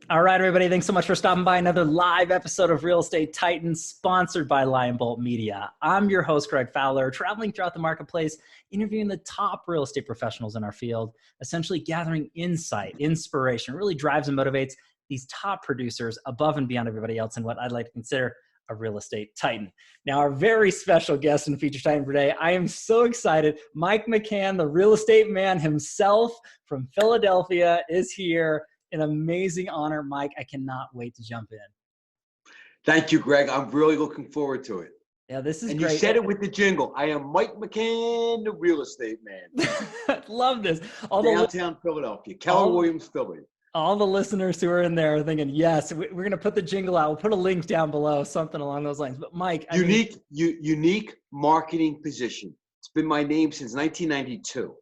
All right, everybody. Thanks so much for stopping by another live episode of Real Estate Titans, sponsored by Lion Bolt Media. I'm your host, Greg Fowler, traveling throughout the marketplace, interviewing the top real estate professionals in our field, essentially gathering insight, inspiration, really drives and motivates these top producers above and beyond everybody else in what I'd like to consider a real estate titan. Now, our very special guest and feature titan for today, I am so excited. Mike McCann, the real estate man himself from Philadelphia, is here. An amazing honor, Mike. I cannot wait to jump in. Thank you, Greg. I'm really looking forward to it. Yeah, this is and great. You said it with the jingle. I am Mike McCann, the real estate man. Love this. Downtown Philadelphia, Keller Williams, Philly. All the listeners who are in there are thinking, yes, we're going to put the jingle out. We'll put a link down below, something along those lines. But Mike, unique marketing position. It's been my name since 1992.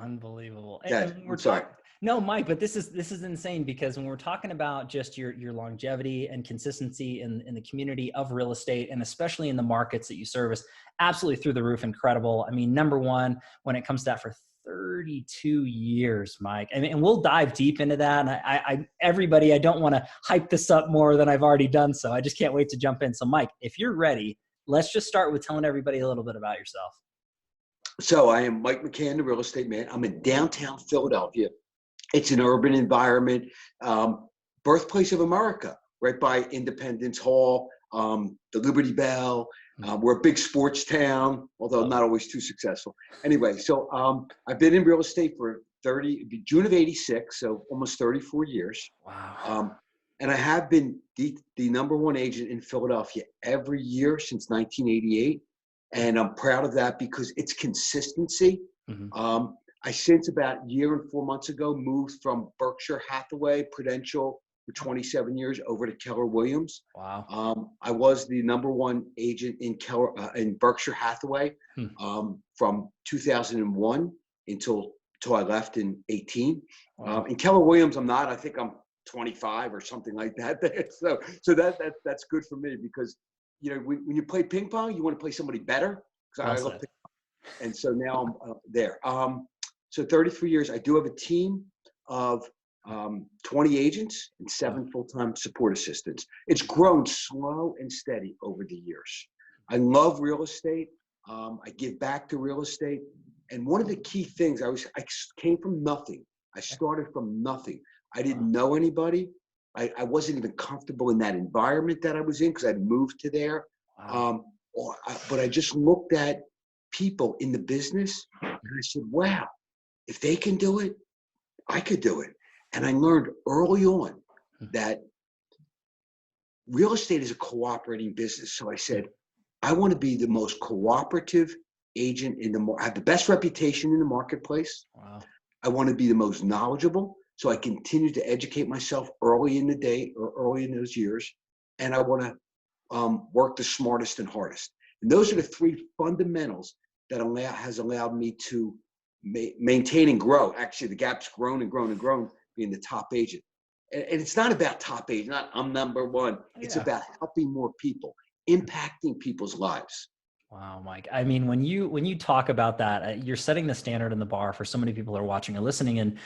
Unbelievable. I'm sorry. No, Mike, but this is insane, because when we're talking about just your longevity and consistency in the community of real estate, and especially in the markets that you service, absolutely through the roof, incredible. I mean, number one, when it comes to that, for 32 years, Mike. And we'll dive deep into that. And everybody, I don't want to hype this up more than I've already done. So I just can't wait to jump in. So Mike, if you're ready, let's just start with telling everybody a little bit about yourself. So I am Mike McCann, the real estate man. I'm in downtown Philadelphia. It's an urban environment, birthplace of America, right by Independence Hall, the Liberty Bell. We're a big sports town, although not always too successful. Anyway, so I've been in real estate for June of '86, so almost 34 years. Wow. And I have been the number one agent in Philadelphia every year since 1988. And I'm proud of that because it's consistency. Mm-hmm. I, since about a year and 4 months ago, moved from Berkshire Hathaway Prudential for 27 years over to Keller Williams. Wow. I was the number one agent in Berkshire Hathaway from 2001 until I left in 18. Wow. In Keller Williams, I'm not. I think I'm 25 or something like that. So that's good for me because, you know, when you play ping pong, you want to play somebody better. And so now I'm there. So 33 years, I do have a team of 20 agents and 7 full-time support assistants. It's grown slow and steady over the years. I love real estate. I give back to real estate. And one of the key things, I came from nothing. I started from nothing. I didn't know anybody. I wasn't even comfortable in that environment that I was in because I'd moved to there. Wow. But I just looked at people in the business and I said, wow, if they can do it, I could do it. And I learned early on that real estate is a cooperating business. So I said, I want to be the most cooperative agent I have the best reputation in the marketplace. Wow. I want to be the most knowledgeable. So I continue to educate myself early in the day or early in those years. And I want to work the smartest and hardest. And those are the 3 fundamentals that has allowed me to maintain and grow. Actually, the gap's grown and grown and grown, being the top agent. And it's not about top agent, not I'm number one. It's about helping more people, impacting people's lives. Wow, Mike. I mean, when you talk about that, you're setting the standard and the bar for so many people who are watching and listening, and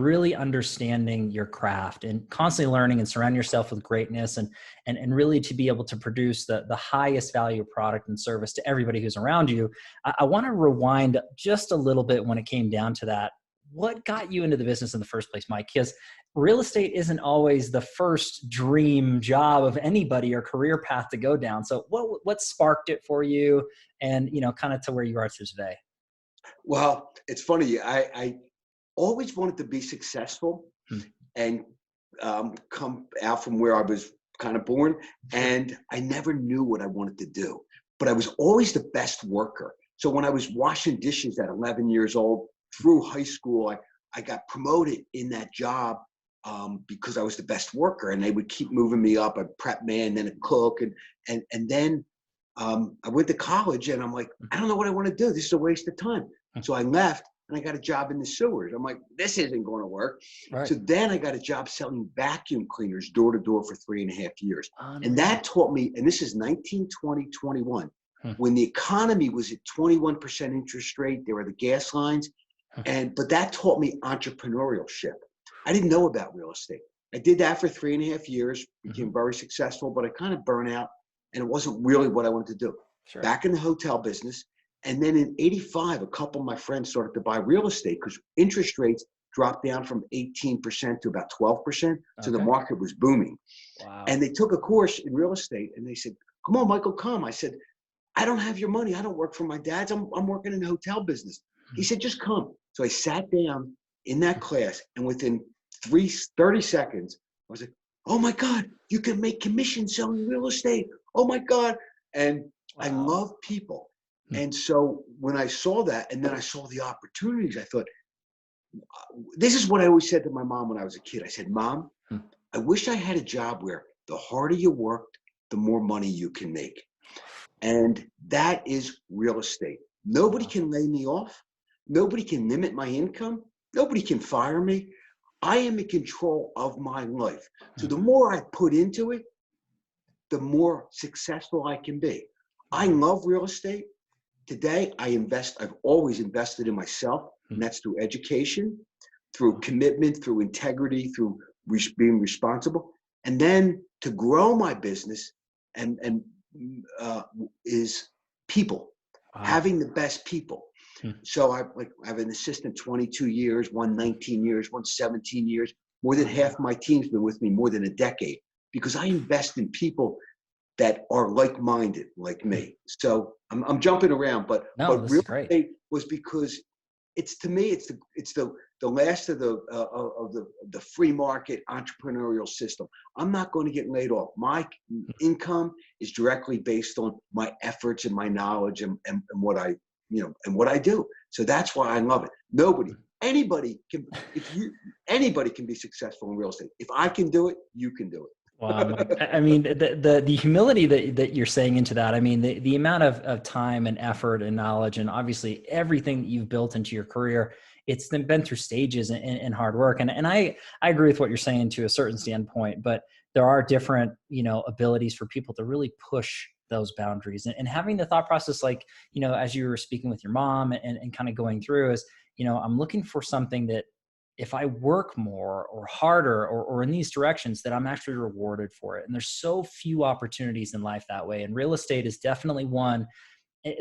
really understanding your craft and constantly learning and surround yourself with greatness and really to be able to produce the highest value product and service to everybody who's around you. I want to rewind just a little bit when it came down to that. What got you into the business in the first place, Mike? Because real estate isn't always the first dream job of anybody or career path to go down. So what sparked it for you, and, you know, kind of to where you are to today? Well, it's funny. I always wanted to be successful and come out from where I was kind of born. And I never knew what I wanted to do, but I was always the best worker. So when I was washing dishes at 11 years old, through high school, I got promoted in that job because I was the best worker, and they would keep moving me up. A prep man, then a cook, and then I went to college, and I'm like, I don't know what I want to do. This is a waste of time. So I left, and I got a job in the sewers. I'm like, this isn't going to work. Right. So then I got a job selling vacuum cleaners door to door for 3.5 years, and that taught me. And this is 19, 20, 21, when the economy was at 21% interest rate. There were the gas lines. But that taught me entrepreneurship. I didn't know about real estate. I did that for 3.5 years, became very successful, but I kind of burned out and it wasn't really what I wanted to do. Sure. Back in the hotel business. And then in 85, a couple of my friends started to buy real estate because interest rates dropped down from 18% to about 12%. So the market was booming. Wow. And they took a course in real estate and they said, come on, Michael, come. I said, I don't have your money. I don't work for my dad's. I'm working in the hotel business. He said, just come. So I sat down in that class and within 30 seconds, I was like, oh my God, you can make commission selling real estate. Oh my God. And I love people. And so when I saw that, and then I saw the opportunities, I thought, this is what I always said to my mom when I was a kid. I said, Mom, I wish I had a job where the harder you worked, the more money you can make. And that is real estate. Nobody can lay me off. Nobody can limit my income. Nobody can fire me. I am in control of my life. So the more I put into it, the more successful I can be. I love real estate. Today, I've always invested in myself, and that's through education, through commitment, through integrity, through being responsible. And then to grow my business is people, having the best people. So I have an assistant 22 years, one 19 years, one 17 years. More than half my team's been with me more than a decade because I invest in people that are like-minded like me. So I'm jumping around, but real estate was because it's the last of the free market entrepreneurial system. I'm not going to get laid off. My income is directly based on my efforts and my knowledge and what I do. So that's why I love it. Anybody can be successful in real estate. If I can do it, you can do it. Wow, Mike. I mean, the humility that you're saying into that, I mean, the amount of time and effort and knowledge and obviously everything that you've built into your career, it's been through stages and hard work. And I agree with what you're saying to a certain standpoint, but there are different, abilities for people to really push those boundaries and having the thought process, like, as you were speaking with your mom and kind of going through is, I'm looking for something that if I work more or harder or in these directions, that I'm actually rewarded for it. And there's so few opportunities in life that way. And real estate is definitely one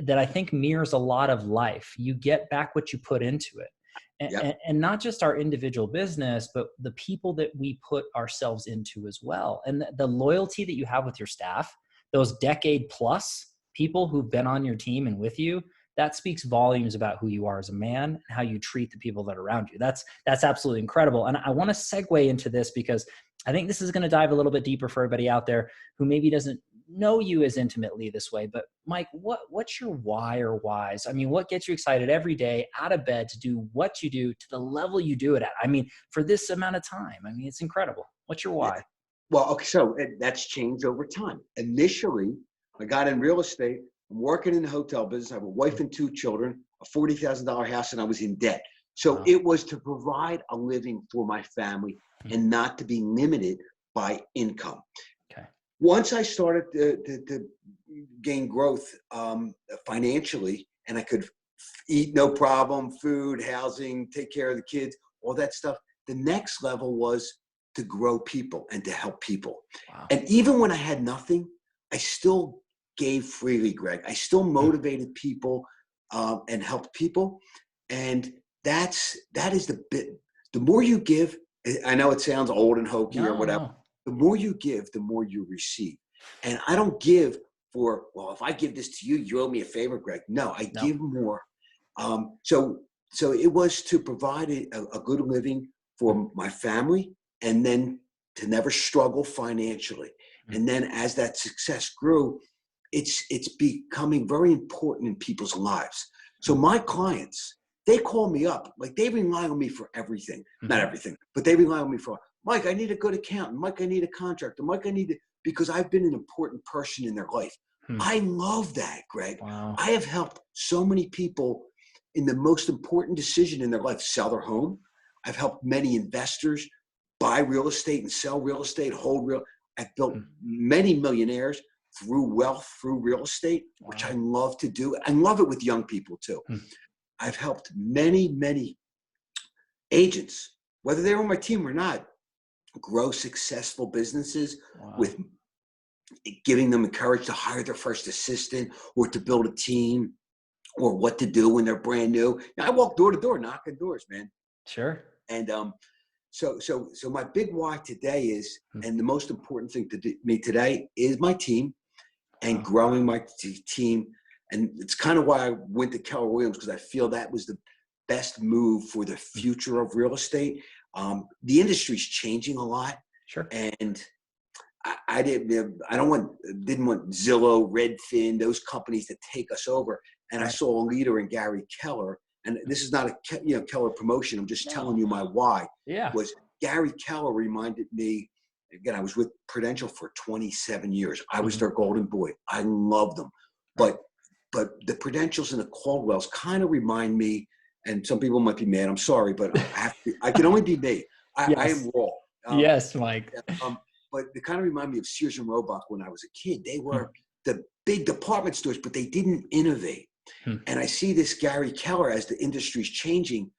that I think mirrors a lot of life. You get back what you put into it. And not just our individual business, but the people that we put ourselves into as well. And the loyalty that you have with your staff, those decade plus people who've been on your team and with you, that speaks volumes about who you are as a man and how you treat the people that are around you. That's absolutely incredible. And I want to segue into this because I think this is going to dive a little bit deeper for everybody out there who maybe doesn't know you as intimately this way. But Mike, what's your why or whys? I mean, what gets you excited every day out of bed to do what you do to the level you do it at? I mean, for this amount of time, I mean, it's incredible. What's your why? Yeah. Well, okay, so that's changed over time. Initially, I got in real estate. I'm working in the hotel business. I have a wife and 2 children, a $40,000 house, and I was in debt. So it was to provide a living for my family and not to be limited by income. Okay. Once I started to gain growth financially, and I could eat no problem, food, housing, take care of the kids, all that stuff, the next level was to grow people and to help people. Wow. And even when I had nothing, I still gave freely, Greg. I still motivated people and helped people. And that is the bit. The more you give, I know it sounds old and hokey or whatever. No. The more you give, the more you receive. And I don't give for, well, if I give this to you, you owe me a favor, Greg. No, I give more. So it was to provide a good living for my family and then to never struggle financially. And then as that success grew, it's becoming very important in people's lives. So my clients, they call me up, like they rely on me for everything, not everything, but they rely on me for, Mike, I need a good accountant. Mike, I need a contractor. Mike, because I've been an important person in their life. I love that, Greg. Wow. I have helped so many people in the most important decision in their life, sell their home. I've helped many investors buy real estate and sell real estate, hold real. I've built many millionaires through wealth, through real estate, which I love to do. I love it with young people too. I've helped many, many agents, whether they're on my team or not, grow successful businesses Wow. with giving them courage to hire their first assistant or to build a team or what to do when they're brand new. Now, I walk door to door, knocking doors, man. Sure. And so my big why today is, and the most important thing to me today is my team and growing my team. And it's kind of why I went to Keller Williams, because I feel that was the best move for the future of real estate. The industry's changing a lot. Sure. And I didn't want Zillow, Redfin, those companies to take us over. And I saw a leader in Gary Keller, and this is not a Keller promotion. I'm just telling you my why. Yeah. Was Gary Keller reminded me, again, I was with Prudential for 27 years. I was their golden boy. I loved them. But the Prudentials and the Caldwells kind of remind me, and some people might be mad, I'm sorry, but I can only be me. I am raw. Yes, Mike. But they kind of remind me of Sears and Roebuck when I was a kid. They were the big department stores, but they didn't innovate. And I see this Gary Keller, as the industry's changing,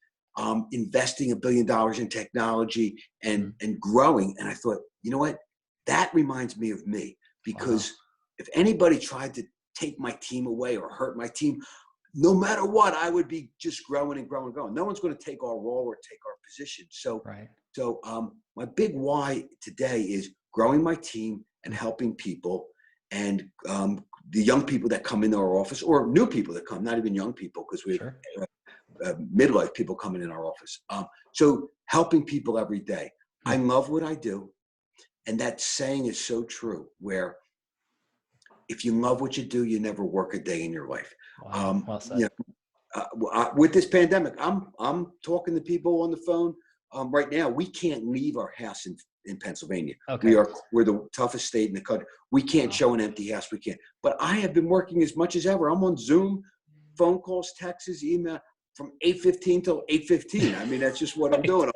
investing $1 billion in technology and growing. And I thought, you know what? That reminds me of me, because if anybody tried to take my team away or hurt my team, no matter what, I would be just growing and growing and growing. No one's going to take our role or take our position. So my big why today is growing my team and helping people, and the young people that come into our office, or new people that come, not even young people, because we have midlife people coming in our office. So helping people every day. I love what I do. And that saying is so true, where if you love what you do, you never work a day in your life. Wow. Well said. With this pandemic, I'm talking to people on the phone right now. We can't leave our house in Pennsylvania. Okay. We're the toughest state in the country. We can't show an empty house. We can't. But I have been working as much as ever. I'm on Zoom, phone calls, texts, email from 8:15 till 8:15. I mean, that's just what I'm doing.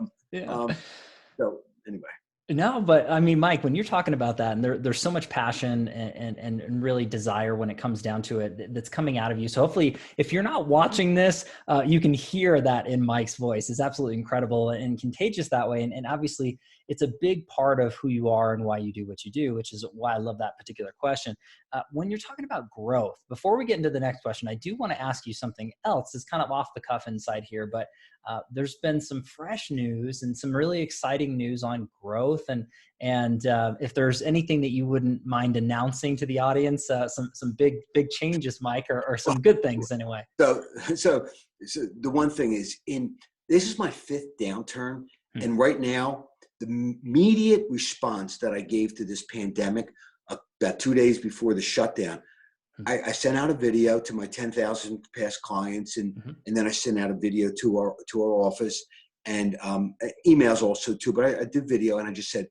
So anyway. No, but I mean, Mike, when you're talking about that, and there's so much passion and really desire when it comes down to it that's coming out of you. So hopefully, if you're not watching this, you can hear that in Mike's voice. It's absolutely incredible and contagious that way. And obviously, it's a big part of who you are and why you do what you do, which is why I love that particular question. When you're talking about growth, before we get into the next question, I do want to ask you something else. It's kind of off the cuff inside here, but there's been some fresh news and some really exciting news on growth. And if there's anything that you wouldn't mind announcing to the audience, some big changes, Mike, or some good things anyway. So the one thing is, this is my 5th downturn. And right now, the immediate response that I gave to this pandemic, about 2 days before the shutdown, I sent out a video to my 10,000 past clients, and then I sent out a video to our office, and emails also too. But I did video, and I just said,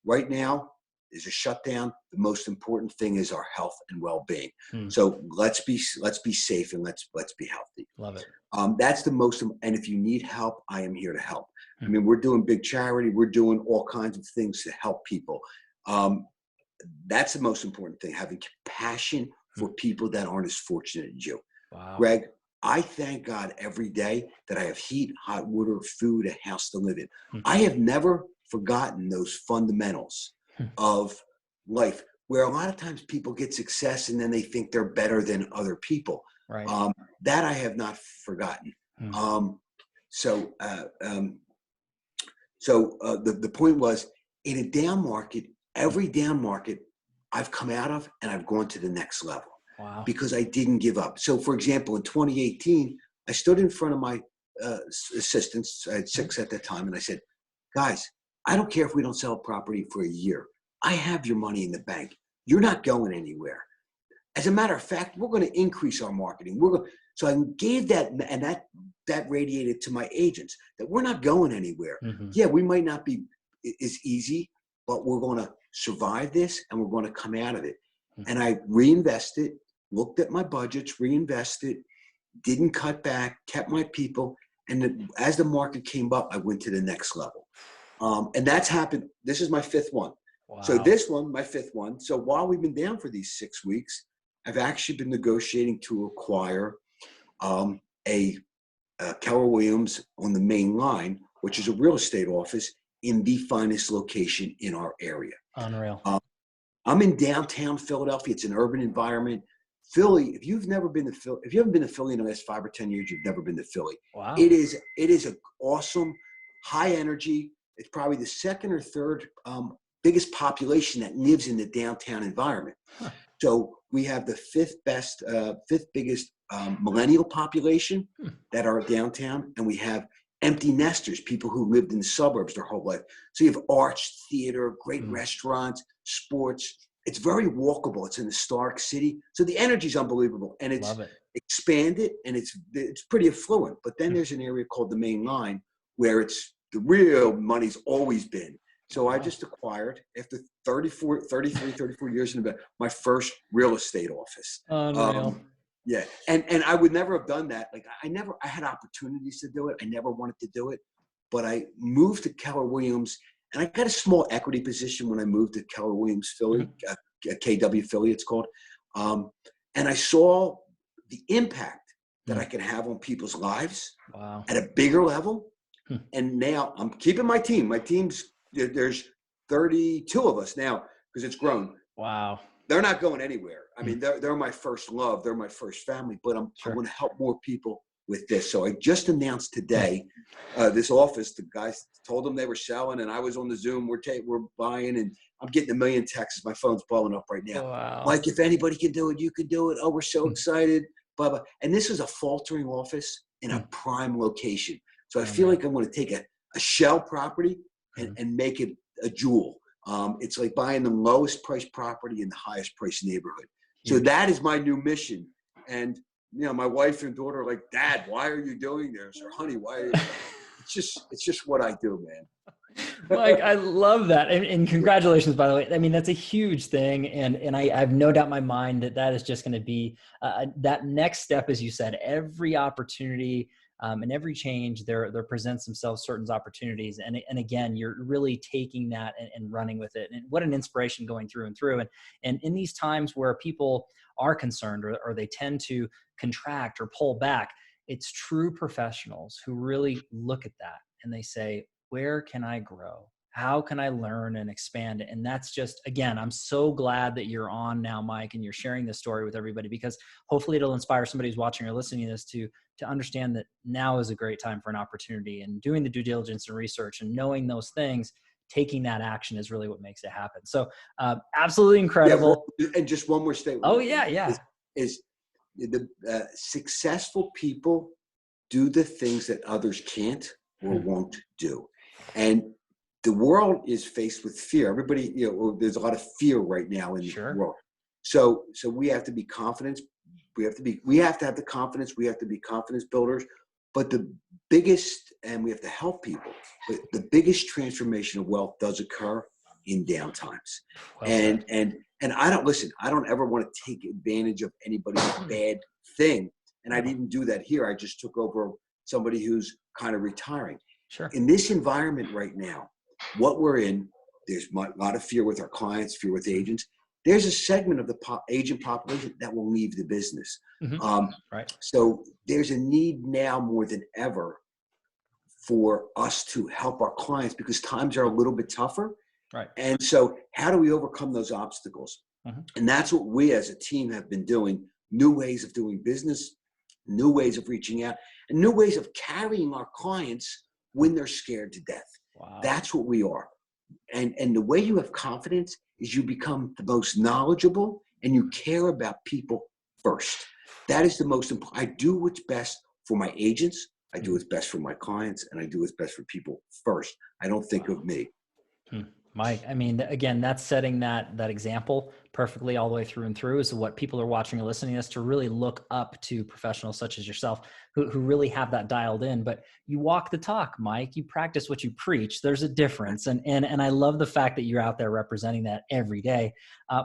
right now there's a shutdown. The most important thing is our health and well-being. So let's be safe, and let's be healthy. Love it. That's the most. And if you need help, I am here to help. I mean, we're doing big charity. We're doing all kinds of things to help people. That's the most important thing, having compassion for people that aren't as fortunate as you. Wow. Greg, I thank God every day that I have heat, hot water, food, a house to live in. I have never forgotten those fundamentals of life, where a lot of times people get success and then they think they're better than other people. Right. That I have not forgotten. So the point was, in a down market, every down market I've come out of, and I've gone to the next level. Wow. Because I didn't give up. So for example, in 2018, I stood in front of my assistants, I had 6 at that time, and I said, guys, I don't care if we don't sell a property for a year. I have your money in the bank. You're not going anywhere. As a matter of fact, we're going to increase our marketing. So I gave that, and that radiated to my agents, that we're not going anywhere. Yeah, we might not be as easy, but we're going to survive this, and we're going to come out of it. And I reinvested, looked at my budgets, reinvested, didn't cut back, kept my people. And as the market came up, I went to the next level. And that's happened. This is my 5th one. Wow. So this one, my 5th one. So while we've been down for these 6 weeks, I've actually been negotiating to acquire a Keller Williams on the main line, which is a real estate office in the finest location in our area. Unreal. I'm in downtown Philadelphia. It's an urban environment. Philly, if you haven't been to Philly in the last 5 or 10 years, you've never been to Philly. Wow. It is an awesome, high energy. It's probably the second or third biggest population that lives in the downtown environment. Huh. So we have the fifth biggest millennial population that are downtown, and we have empty nesters, people who lived in the suburbs their whole life. So you have arts, theater, great restaurants, sports. It's very walkable. It's an historic city. So the energy is unbelievable, and it's expanded, and it's pretty affluent. But then there's an area called the Main Line where it's the real money's always been. So I just acquired, after 34 years in my first real estate office. Unreal. Yeah. And I would never have done that. Like I had opportunities to do it. I never wanted to do it, but I moved to Keller Williams, and I got a small equity position when I moved to Keller Williams Philly, KW Philly it's called. And I saw the impact that I can have on people's lives at a bigger level. And now I'm keeping my team. My team's, there's 32 of us now because it's grown. Wow. They're not going anywhere. I mean, they're my first love. They're my first family, but I'm going to help more people with this. So I just announced today, this office, the guys told them they were selling, and I was on the Zoom. We're buying, and I'm getting a million texts. My phone's blowing up right now. Wow. Mike, if anybody can do it, you can do it. Oh, we're so excited. Blah, blah. And this is a faltering office in a prime location. So I feel like I'm going to take a shell property and make it a jewel. It's like buying the lowest priced property in the highest priced neighborhood. So that is my new mission. And, my wife and daughter are like, Dad, why are you doing this? Or honey, why are you? It's just what I do, man. Mike, I love that. And congratulations, by the way. I mean, that's a huge thing. And I have no doubt in my mind that is just going to be that next step, as you said. Every opportunity and every change, there presents themselves certain opportunities. And again, you're really taking that and running with it. And what an inspiration going through and through. And in these times where people are concerned or they tend to contract or pull back, it's true professionals who really look at that and they say, where can I grow? How can I learn and expand? And that's just, again, I'm so glad that you're on now, Mike, and you're sharing this story with everybody, because hopefully it'll inspire somebody who's watching or listening to this to understand that now is a great time for an opportunity, and doing the due diligence and research and knowing those things, taking that action is really what makes it happen. So absolutely incredible. Yeah, and just one more statement. Oh yeah. Is the successful people do the things that others can't or won't do. And the world is faced with fear. Everybody, there's a lot of fear right now in the world. So we have to be confident. We have to have the confidence. We have to be confidence builders. But the biggest, and we have to help people, but the biggest transformation of wealth does occur in downtimes. And I don't ever want to take advantage of anybody's bad thing. And I didn't do that here. I just took over somebody who's kind of retiring. Sure. In this environment right now, what we're in, there's a lot of fear with our clients, fear with agents. There's a segment of the agent population that will leave the business. Right. So there's a need now more than ever for us to help our clients, because times are a little bit tougher. Right. And so how do we overcome those obstacles? And that's what we as a team have been doing. New ways of doing business, new ways of reaching out, and new ways of carrying our clients when they're scared to death. Wow. That's what we are. And the way you have confidence is you become the most knowledgeable, and you care about people first. That is the most important. I do what's best for my agents. I do what's best for my clients, and I do what's best for people first. I don't think of me. Mike, I mean, again, that's setting that example perfectly all the way through and through, is what people are watching or listening to us to really look up to professionals such as yourself who really have that dialed in. But you walk the talk, Mike. You practice what you preach. There's a difference. And I love the fact that you're out there representing that every day.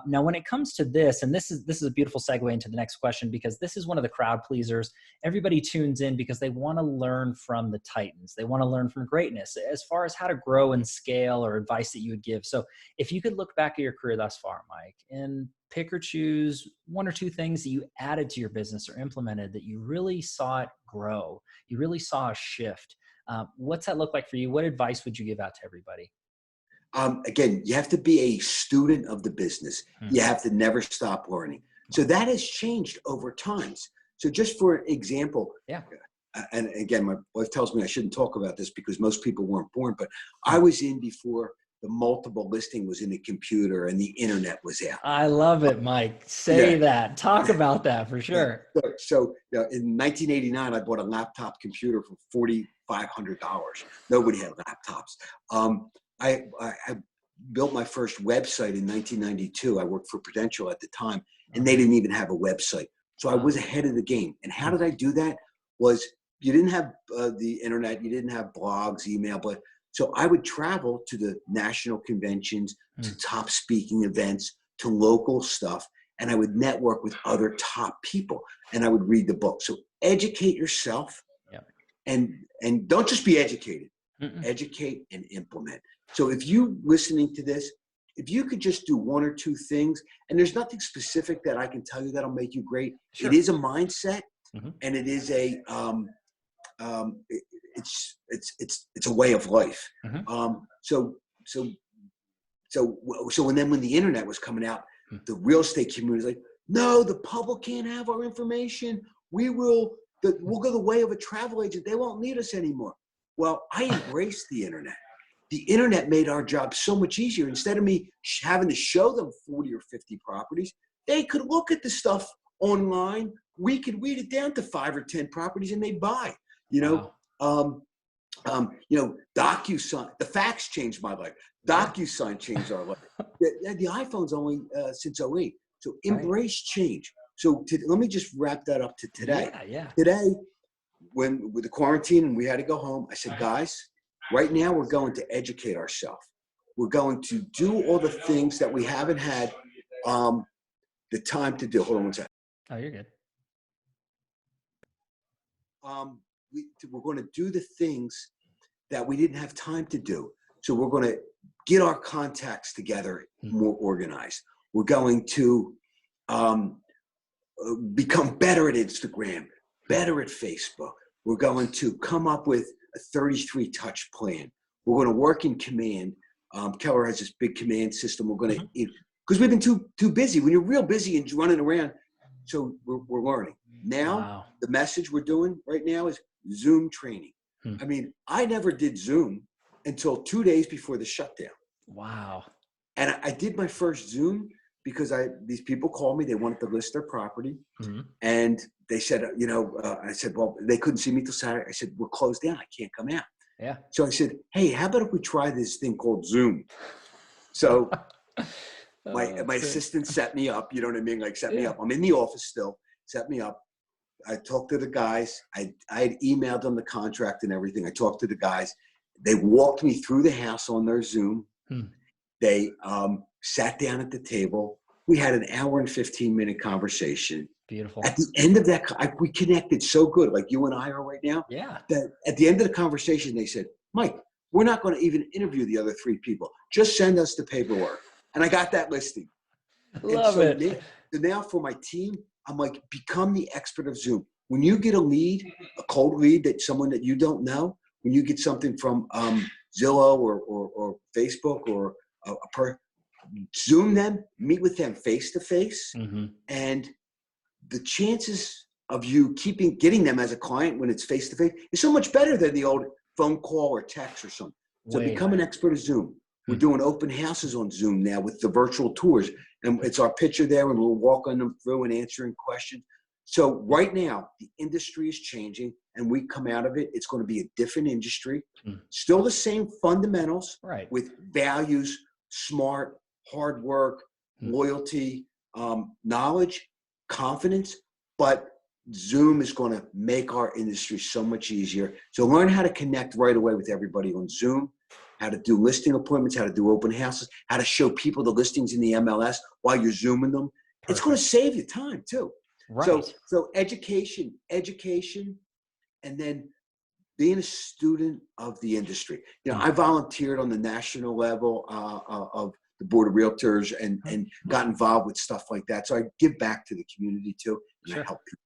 Now, when it comes to this, and this is a beautiful segue into the next question, because this is one of the crowd pleasers. Everybody tunes in because they want to learn from the titans. They want to learn from greatness as far as how to grow and scale, or advice that you would give. So if you could look back at your career thus far, Mike, and pick or choose one or two things that you added to your business or implemented that you really saw it grow, you really saw a shift. What's that look like for you? What advice would you give out to everybody? Again, you have to be a student of the business. You have to never stop learning. So that has changed over times. So just for example, and again, my wife tells me I shouldn't talk about this because most people weren't born, but I was in before the multiple listing was in the computer and the internet was out. I love it, Mike. Say that. Talk about that for sure. So in 1989, I bought a laptop computer for $4,500. Nobody had laptops. I built my first website in 1992. I worked for Prudential at the time, and they didn't even have a website. So I was ahead of the game. And how did I do that? Was you didn't have the internet, you didn't have blogs, email, but so I would travel to the national conventions, to top speaking events, to local stuff, and I would network with other top people, and I would read the book. So educate yourself, and don't just be educated. Educate and implement. So if you listening to this, if you could just do one or two things, and there's nothing specific that I can tell you that'll make you great. It is a mindset, and it is a it's a way of life. So and then when the internet was coming out, the real estate community was like, no, the public can't have our information. We'll go the way of a travel agent. They won't need us anymore. Well, I embraced the internet. The internet made our job so much easier. Instead of me having to show them 40 or 50 properties, they could look at the stuff online. We could read it down to 5 or 10 properties and they buy. DocuSign, the fax changed my life. DocuSign changed our life. The iPhone's only since 2008. So embrace change. So let me just wrap that up to today. Today, with the quarantine and we had to go home, I said, guys, right now we're going to educate ourselves. We're going to do all the things that we haven't had the time to do. Hold on one second. Oh, you're good. We're going to do the things that we didn't have time to do. So we're going to get our contacts together more organized. We're going to become better at Instagram, better at Facebook. We're going to come up with a 33 touch plan. We're going to work in command. Keller has this big command system. We're going to, because we've been too busy. When you're real busy and running around, so we're learning. Now, the message we're doing right now is Zoom training. I mean, I never did Zoom until 2 days before the shutdown. Wow. And I did my first Zoom because these people called me. They wanted to list their property. And they said, I said, well, they couldn't see me till Saturday. I said, we're closed down. I can't come out. So I said, hey, how about if we try this thing called Zoom? So my assistant set me up, you know what I mean? Like set me up. I'm in the office still, set me up. I talked to the guys. I had emailed them the contract and everything. I talked to the guys. They walked me through the house on their Zoom. They sat down at the table. We had an hour and 15-minute conversation. Beautiful. At the end of that, we connected so good, like you and I are right now. That at the end of the conversation, they said, Mike, we're not going to even interview the other 3 people. Just send us the paperwork. And I got that listing. Love it. Now for my team, I'm like, become the expert of Zoom. When you get a lead, a cold lead, that someone that you don't know, when you get something from Zillow or Facebook or Zoom them, meet with them face to face, and the chances of you getting them as a client when it's face to face is so much better than the old phone call or text or something. So become an expert of Zoom. We're doing open houses on Zoom now with the virtual tours, and it's our picture there, and we'll walk on them through and answering questions. So right now, the industry is changing, and we come out of it. It's going to be a different industry, still the same fundamentals, with values, smart, hard work, loyalty, knowledge, confidence, but Zoom is going to make our industry so much easier. So learn how to connect right away with everybody on Zoom, how to do listing appointments, how to do open houses, how to show people the listings in the MLS while you're Zooming them. It's going to save you time too. So education, and then being a student of the industry. I volunteered on the national level of the Board of Realtors and got involved with stuff like that. So I give back to the community too, and I help people.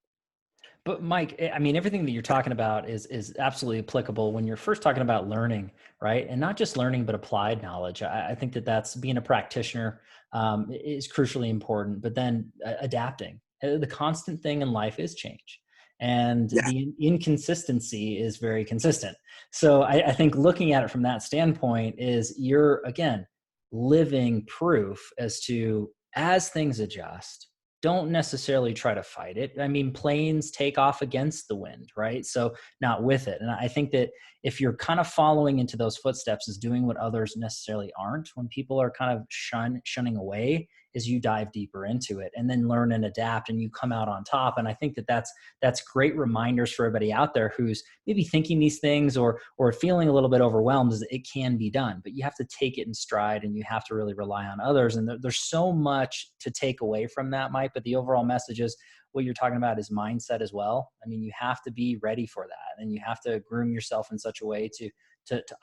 But Mike, I mean, everything that you're talking about is absolutely applicable when you're first talking about learning, right? And not just learning, but applied knowledge. I think that that's being a practitioner is crucially important. But then adapting. The constant thing in life is change, and Yeah. the inconsistency is very consistent. So I think looking at it from that standpoint is you're again living proof as to as things adjust, don't necessarily try to fight it. I mean, planes take off against the wind, right? So not with it. And I think that if you're kind of following into those footsteps is doing what others necessarily aren't, when people are kind of shunning away, is you dive deeper into it and then learn and adapt and you come out on top. And I think that that's great reminders for everybody out there who's maybe thinking these things or feeling a little bit overwhelmed, is that it can be done, but you have to take it in stride and you have to really rely on others. And there's so much to take away from that, Mike, but the overall message is what you're talking about is mindset as well. I mean, you have to be ready for that, and you have to groom yourself in such a way to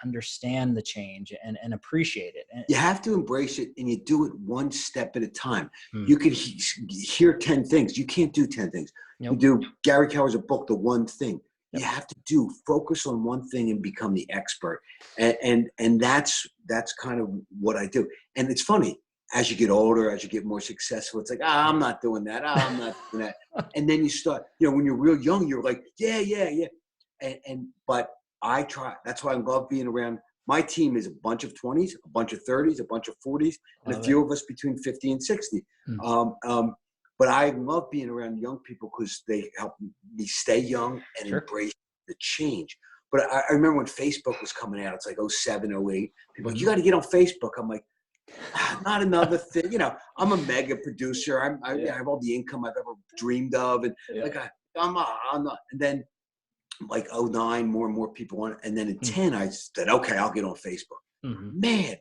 understand the change and appreciate it. You have to embrace it, and you do it one step at a time. Hmm. You could hear 10 things. You can't do 10 things. Nope. You do Gary Keller's a book, The One Thing. Yep. You have to focus on one thing and become the expert. And that's kind of what I do. And it's funny, as you get older, as you get more successful, it's like, I'm not doing that. I'm not doing that. And then you start, when you're real young, you're like, yeah. But I try. That's why I love being around. My team is a bunch of 20s, a bunch of 30s, a bunch of 40s, and a few of us between 50 and 60. But I love being around young people because they help me stay young and embrace the change. But I remember when Facebook was coming out, it's like 07, 08. People are like, you got to get on Facebook. I'm like, not another thing. I'm a mega producer. I have all the income I've ever dreamed of. And I'm not. And then like 09, more and more people want it. And then in 10, I said, okay, I'll get on Facebook. Man,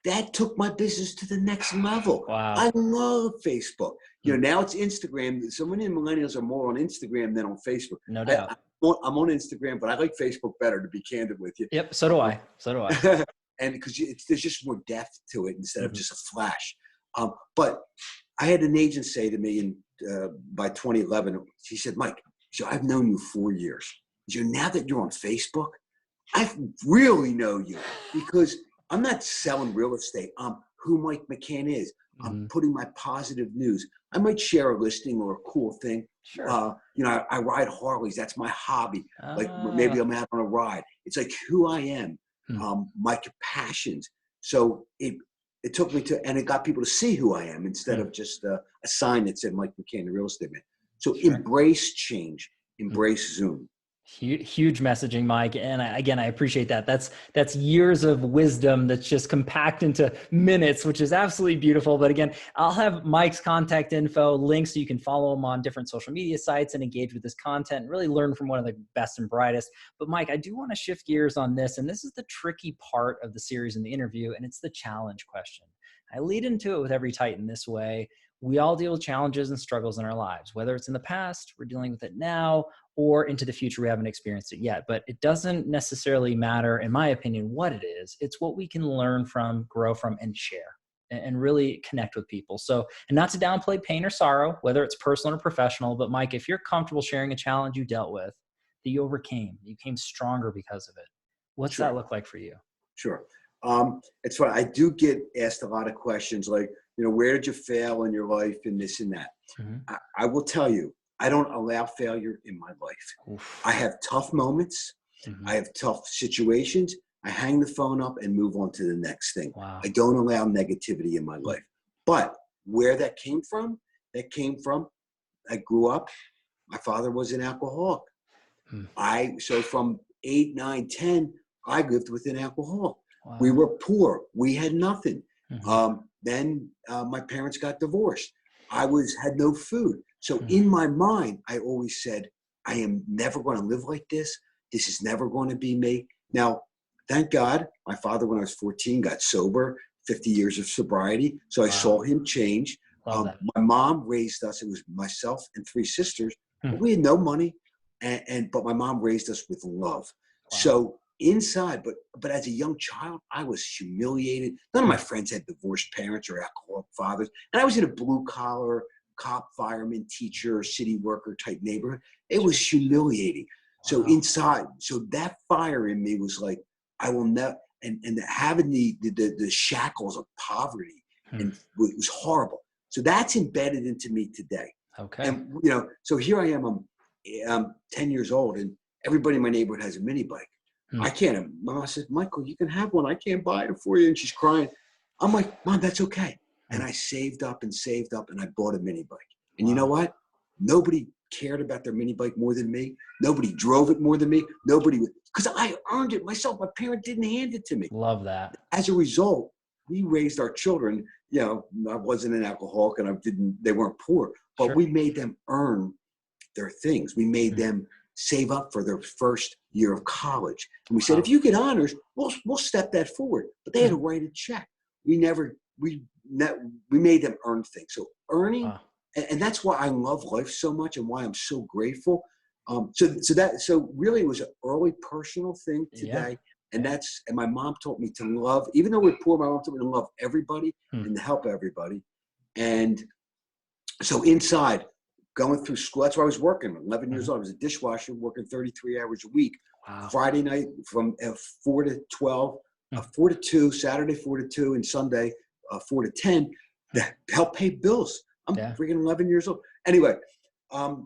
that took my business to the next level. Wow. I love Facebook. Now it's Instagram. So many millennials are more on Instagram than on Facebook. No doubt. I'm on Instagram, but I like Facebook better, to be candid with you. Yep. So do I. And because there's just more depth to it instead of just a flash. But I had an agent say to me by 2011, she said, Mike, I've known you 4 years. Now that you're on Facebook, I really know you, because I'm not selling real estate. I'm who Mike McCann is. I'm putting my positive news. I might share a listing or a cool thing. Sure. I ride Harleys. That's my hobby. Like maybe I'm out on a ride. It's like who I am, my passions. So it took me to, and it got people to see who I am instead of just a sign that said Mike McCann, the real estate man. So embrace change, embrace Zoom. Huge messaging, Mike. And I appreciate that. That's years of wisdom that's just compact into minutes, which is absolutely beautiful. But again, I'll have Mike's contact info, links, so you can follow him on different social media sites and engage with his content and really learn from one of the best and brightest. But Mike, I do want to shift gears on this. And this is the tricky part of the series in the interview, and it's the challenge question. I lead into it with every Titan this way. We all deal with challenges and struggles in our lives, whether it's in the past, we're dealing with it now, or into the future, we haven't experienced it yet. But it doesn't necessarily matter, in my opinion, what it is. It's what we can learn from, grow from, and share, and really connect with people. So, and not to downplay pain or sorrow, whether it's personal or professional, but Mike, if you're comfortable sharing a challenge you dealt with, that you overcame, you came stronger because of it, what's that look like for you? Sure. It's funny. I do get asked a lot of questions like, where did you fail in your life and this and that? I will tell you, I don't allow failure in my life. Oof. I have tough moments. I have tough situations. I hang the phone up and move on to the next thing. Wow. I don't allow negativity in my life. But where that came from, I grew up, my father was an alcoholic. So from 8, 9, 10, I lived with an alcoholic. Wow. We were poor. We had nothing. Then my parents got divorced. I had no food. So in my mind, I always said, I am never going to live like this. This is never going to be me. Now, thank God, my father, when I was 14, got sober, 50 years of sobriety. So I saw him change. My mom raised us. It was myself and 3 sisters. But we had no money. But my mom raised us with love. Wow. So inside, but as a young child, I was humiliated. None of my friends had divorced parents or alcoholic fathers. And I was in a blue collar cop, fireman, teacher, city worker type neighborhood. It was humiliating. So inside, so that fire in me was like, I will never, and having the shackles of poverty and it was horrible. So that's embedded into me today. Okay. And, you know, so here I am, I'm 10 years old and everybody in my neighborhood has a mini bike. I can't. Mom said, Michael, you can have one. I can't buy it for you. And she's crying. I'm like, Mom, that's okay. And I saved up and I bought a mini bike. And you know what? Nobody cared about their mini bike more than me. Nobody drove it more than me. Nobody, because I earned it myself. My parent didn't hand it to me. Love that. As a result, we raised our children. You know, I wasn't an alcoholic and they weren't poor, but we made them earn their things. We made them save up for their first year of college. And we said, if you get honors, we'll step that forward. But they had to write a check. We made them earn things. So earning, and that's why I love life so much and why I'm so grateful. So really it was an early personal thing today. And and my mom taught me to love, even though we're poor, my mom taught me to love everybody and to help everybody. And so inside, going through school, that's where I was working, 11 years old. I was a dishwasher working 33 hours a week. Friday night from 4 to 12, 4 to 2, Saturday 4 to 2, and Sunday 4 to 10 to help pay bills. I'm freaking 11 years old. Anyway, then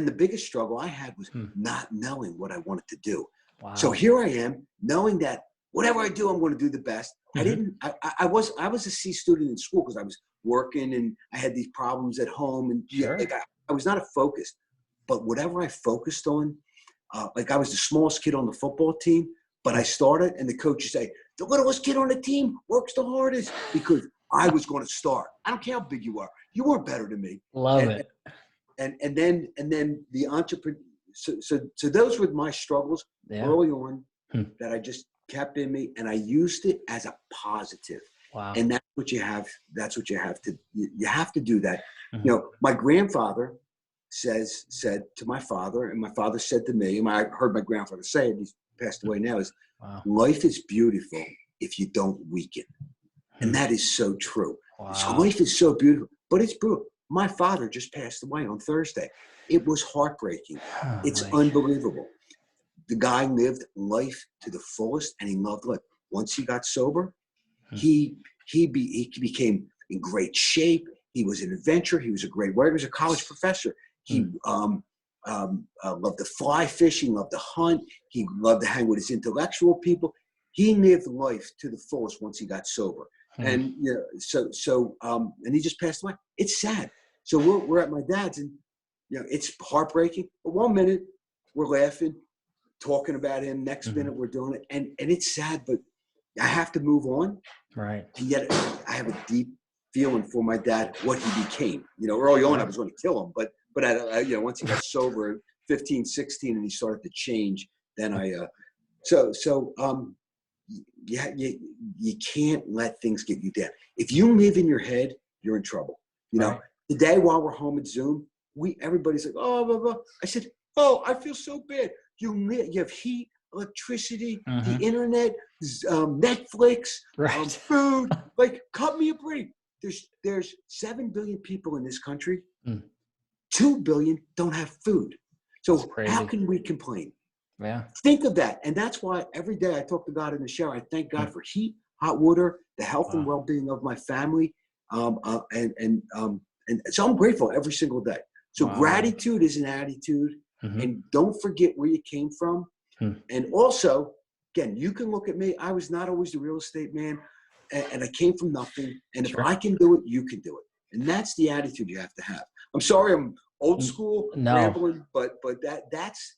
the biggest struggle I had was not knowing what I wanted to do. So here I am knowing that whatever I do, I'm going to do the best. I was a C student in school because I was working and I had these problems at home and I was not a focused, but whatever I focused on, like I was the smallest kid on the football team, but I started and the coach would say, the littlest kid on the team works the hardest because I was going to start. I don't care how big you are. You weren't better than me. Love it. And then the entrepreneur. So those were my struggles early on that I just kept in me, and I used it as a positive. And that's what you have. That's what you have to. You have to do that. You know, my grandfather said to my father, and my father said to me, and I heard my grandfather say it. He's passed away now. Is life is beautiful if you don't weaken. And that is so true. So life is so beautiful, but it's brutal. My father just passed away on Thursday. It was heartbreaking. It's unbelievable. The guy lived life to the fullest, and he loved life. Once he got sober, he became in great shape. He was an adventurer. He was a great writer. He was a college professor. He loved to fly fishing, loved to hunt. He loved to hang with his intellectual people. He lived life to the fullest once he got sober. And and he just passed away. It's sad. So we're at my dad's, and it's heartbreaking. But 1 minute we're laughing, talking about him. Next minute we're doing it, and it's sad. But I have to move on. Right. And yet I have a deep feeling for my dad, what he became. Early on I was going to kill him, but once he got sober, 15, 16, and he started to change, then you can't let things get you down. If you live in your head, you're in trouble. Today while we're home at Zoom, everybody's like, oh, blah, blah. I said, oh, I feel so bad. You have heat, electricity, the internet, Netflix, food. Like, cut me a break. There's 7 billion people in this country. 2 billion don't have food. So how can we complain? Think of that. And that's why every day I talk to God in the shower. I thank God for heat, hot water, the health and well-being of my family. And so I'm grateful every single day. So gratitude is an attitude. And don't forget where you came from. And also, again, you can look at me. I was not always the real estate man. And I came from nothing. And if I can do it, you can do it. And that's the attitude you have to have. I'm sorry I'm old school, rambling, but that's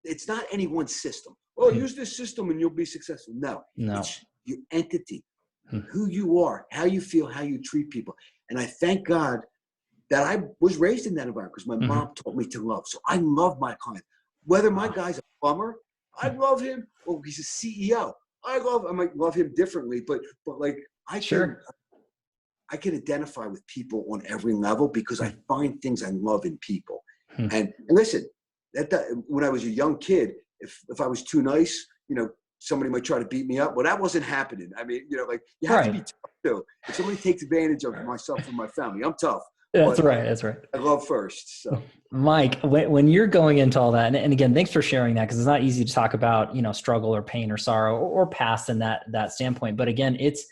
it's not any one system. Well, use this system and you'll be successful. No. It's your entity, who you are, how you feel, how you treat people. And I thank God that I was raised in that environment because my mom taught me to love. So I love my client. Whether my guy's a plumber, I love him, or he's a CEO. I might love him differently, but like I can identify with people on every level because I find things I love in people. And listen, when I was a young kid, if I was too nice, somebody might try to beat me up. Well, that wasn't happening. I mean, you know, like you have to be Right. tough too. If somebody takes advantage of myself and my family, I'm tough. That's But right. That's right. I love first. So Mike, when you're going into all that, and again, thanks for sharing that, because it's not easy to talk about, struggle or pain or sorrow or past in that standpoint. But again, it's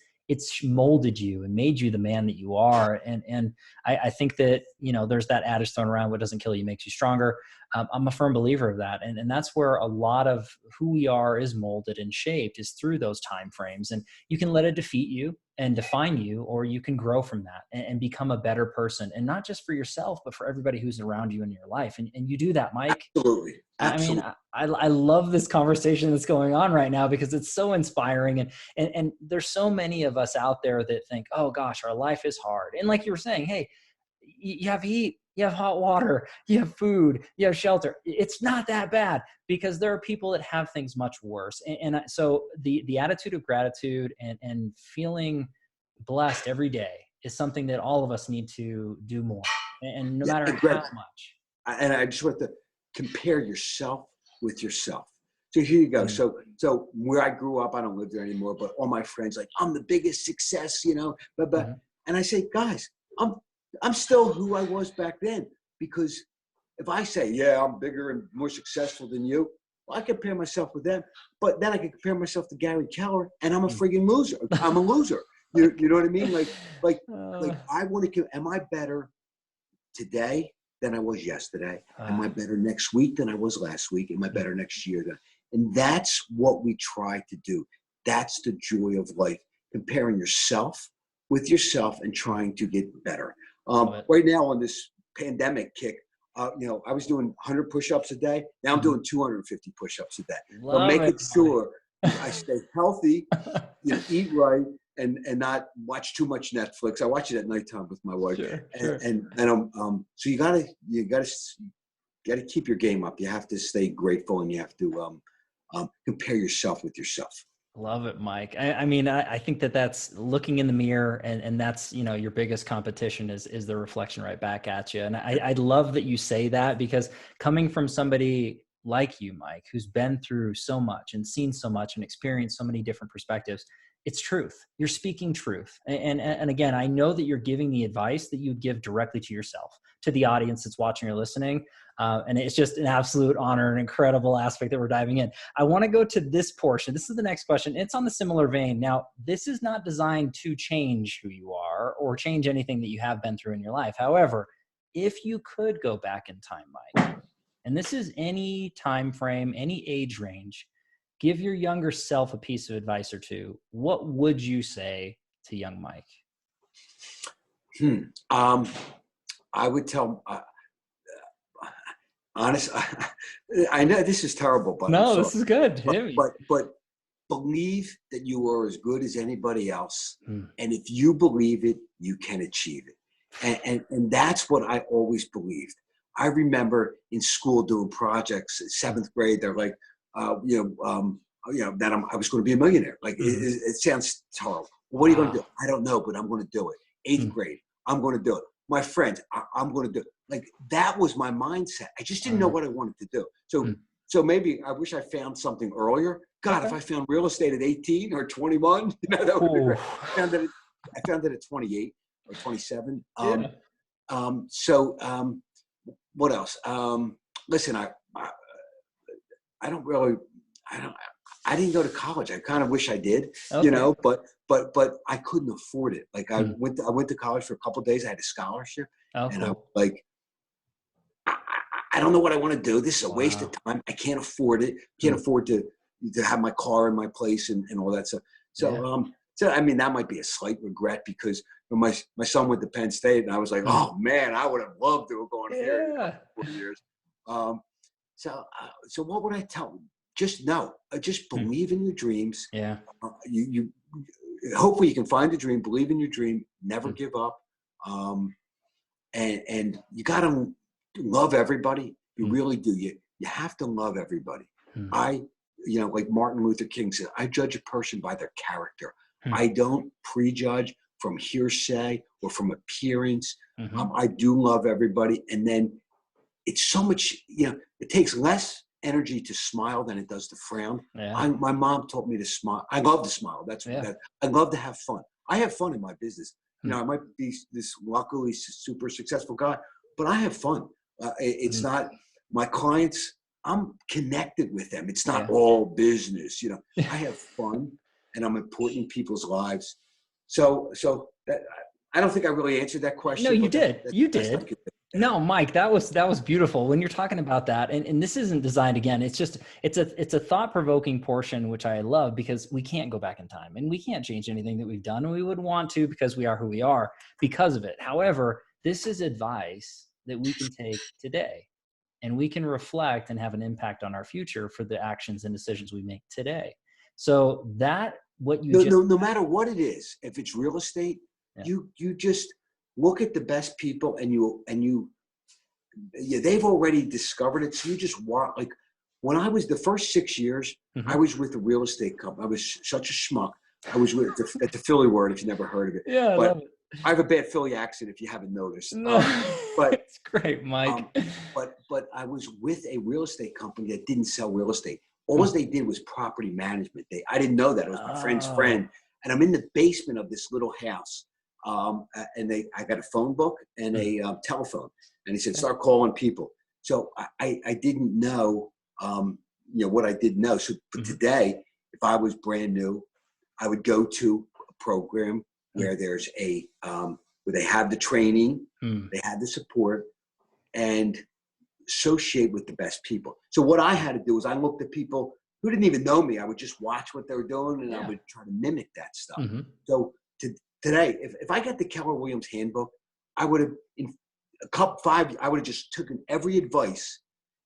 molded you and made you the man that you are. And I think that, there's that adage thrown around, what doesn't kill you makes you stronger. I'm a firm believer of that. And that's where a lot of who we are is molded and shaped, is through those time frames. And you can let it defeat you and define you, or you can grow from that and become a better person, and not just for yourself, but for everybody who's around you in your life. And you do that, Mike. absolutely. I mean, I love this conversation that's going on right now, because it's so inspiring. And there's so many of us out there that think, oh gosh, our life is hard. And like you were saying, hey, you have heat, you have hot water, you have food, you have shelter. It's not that bad, because there are people that have things much worse. So the attitude of gratitude and feeling blessed every day is something that all of us need to do more. And no matter how much. And I just want to compare yourself with yourself. So here you go. Mm-hmm. So where I grew up, I don't live there anymore, but all my friends, like, I'm the biggest success, but Mm-hmm. and I say, guys, I'm still who I was back then, because if I say, yeah, I'm bigger and more successful than you, well, I compare myself with them, but then I can compare myself to Gary Keller, and I'm a friggin' loser. I'm a loser. You know what I mean? Like I want to. Am I better today than I was yesterday? Am I better next week than I was last week? Am I better next year? And that's what we try to do. That's the joy of life: comparing yourself with yourself and trying to get better. Right now on this pandemic kick, I was doing 100 push-ups a day. Now I'm doing 250 push-ups a day. I'm making sure I stay healthy, eat right, and not watch too much Netflix. I watch it at nighttime with my wife. Sure. And so you gotta keep your game up. You have to stay grateful, and you have to compare yourself with yourself. Love it, Mike. I mean, I think that's looking in the mirror, and that's, your biggest competition is the reflection right back at you. And I love that you say that, because coming from somebody like you, Mike, who's been through so much and seen so much and experienced so many different perspectives, it's truth. You're speaking truth. And again, I know that you're giving the advice that you'd give directly to yourself, to the audience that's watching or listening. And it's just an absolute honor and incredible aspect that we're diving in. I want to go to this portion. This is the next question. It's on the similar vein. Now, this is not designed to change who you are or change anything that you have been through in your life. However, if you could go back in time, Mike, and this is any time frame, any age range, give your younger self a piece of advice or two, what would you say to young Mike? I would tell, honest, I know this is terrible, but no, this is good. But believe that you are as good as anybody else. And if you believe it, you can achieve it. And that's what I always believed. I remember in school doing projects, 7th grade, they're like, I was going to be a millionaire. Like, it sounds terrible. What are you going to do? I don't know, but I'm going to do it. 8th grade, I'm going to do it. My friends, I'm going to do it. Like, that was my mindset. I just didn't know what I wanted to do. So maybe I wish I found something earlier. God, if I found real estate at 18 or 21, that would be great. I found it at 28 or 27. What else? Listen, I didn't go to college. I kind of wish I did, but I couldn't afford it. Like, I went to college for a couple of days. I had a scholarship, and I'm like, I don't know what I want to do. This is a waste of time. I can't afford it. Can't afford to have my car in my place and all that stuff. So I mean, that might be a slight regret, because when my son went to Penn State, and I was like, oh man, I would have loved to have gone here for 4 years. So what would I tell them? Just know, just believe in your dreams. You hopefully you can find a dream, believe in your dream, never give up. And you got to love everybody. You really do. You have to love everybody. Like Martin Luther King said, I judge a person by their character. I don't prejudge from hearsay or from appearance. I do love everybody. And then it's so much, it takes less energy to smile than it does to frown. Yeah. My mom taught me to smile. I love to smile. I love to have fun. I have fun in my business. You know, I might be this luckily super successful guy, but I have fun. It's not my clients. I'm connected with them. It's not all business. You know, I have fun, and I'm important in people's lives. So I don't think I really answered that question. No, you did. You did. No, Mike, that was beautiful. When you're talking about that, and this isn't designed again, it's a thought-provoking portion, which I love, because we can't go back in time and we can't change anything that we've done, and we would want to, because we are who we are because of it. However, this is advice that we can take today, and we can reflect and have an impact on our future for the actions and decisions we make today. So that no matter what it is, if it's real estate, you just look at the best people, and they've already discovered it. So you just want, like, when I was the first 6 years, I was with a real estate company. I was such a schmuck. I was at the Philly Word, if you never heard of it. Yeah, but I have a bad Philly accent, if you haven't noticed. No, but it's great, Mike. But I was with a real estate company that didn't sell real estate. All they did was property management. I didn't know that. It was my friend's friend, and I'm in the basement of this little house. And I got a phone book and a telephone, and he said, start calling people. So I didn't know, what I didn't know. So today, if I was brand new, I would go to a program where there's where they have the training, they have the support, and associate with the best people. So what I had to do is I looked at people who didn't even know me. I would just watch what they were doing, and I would try to mimic that stuff. So today, if I got the Keller Williams handbook, I would have, in I would have just taken every advice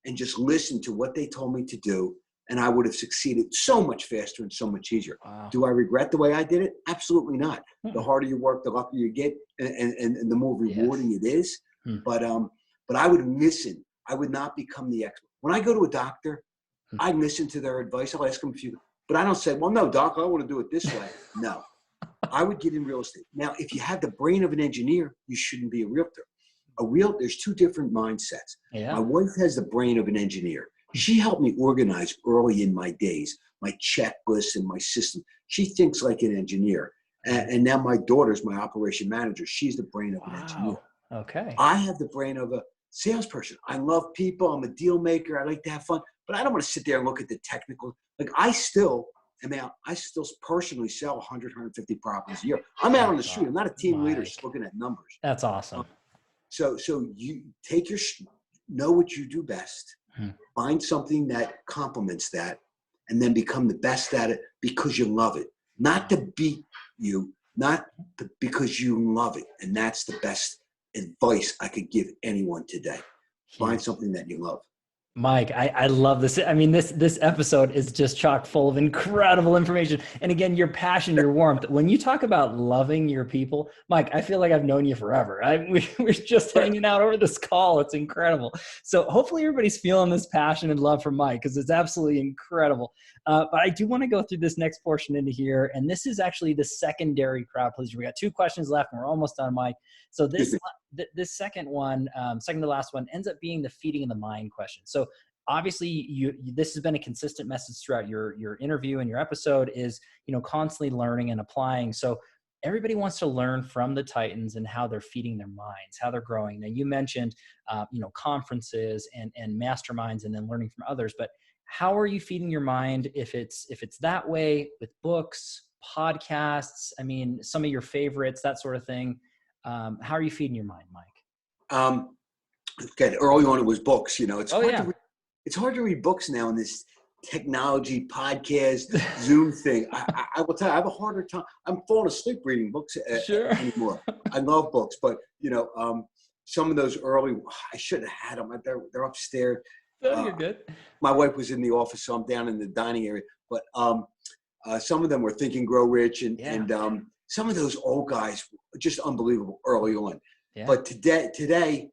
and just listened to what they told me to do, and I would have succeeded so much faster and so much easier. Wow. Do I regret the way I did it? Absolutely not. The harder you work, the luckier you get, and the more rewarding it is. But I would listen. I would not become the expert. When I go to a doctor, I listen to their advice. I'll ask them a few, but I don't say, well, no, doc, I want to do it this way. No. I would get in real estate. Now, if you have the brain of an engineer, you shouldn't be a realtor. There's two different mindsets. Yeah. My wife has the brain of an engineer. She helped me organize early in my days, my checklists and my system. She thinks like an engineer. And now my daughter's my operation manager. She's the brain of an engineer. Okay. I have the brain of a salesperson. I love people. I'm a deal maker. I like to have fun, but I don't want to sit there and look at the technical. Like I still personally sell 100, 150 properties a year. I'm out on the street. I'm not a team leader just looking at numbers. That's awesome. So you know what you do best, find something that complements that, and then become the best at it because you love it. Not to beat you, because you love it. And that's the best advice I could give anyone today. Find something that you love. Mike, I love this. I mean, this episode is just chock full of incredible information. And again, your passion, your warmth. When you talk about loving your people, Mike, I feel like I've known you forever. We're just hanging out over this call. It's incredible. So hopefully everybody's feeling this passion and love for Mike, because it's absolutely incredible. But I do want to go through this next portion into here. And this is actually the secondary crowd pleaser. We got 2 questions left and we're almost done, Mike. So this second one, second to last one, ends up being the feeding in the mind question. So obviously this has been a consistent message throughout your interview and your episode is, constantly learning and applying. So everybody wants to learn from the Titans and how they're feeding their minds, how they're growing. Now you mentioned, conferences and masterminds and then learning from others, but how are you feeding your mind if it's that way with books, podcasts, I mean, some of your favorites, that sort of thing. How are you feeding your mind, Mike? Okay, early on it was books. It's hard to read books now in this technology podcast Zoom thing. I will tell you, I have a harder time. I'm falling asleep reading books anymore. I love books, but some of those early, I should have had them. They're upstairs. Oh, you're good. My wife was in the office, so I'm down in the dining area. But some of them were Think and Grow Rich, and some of those old guys were just unbelievable early on. Yeah. But today,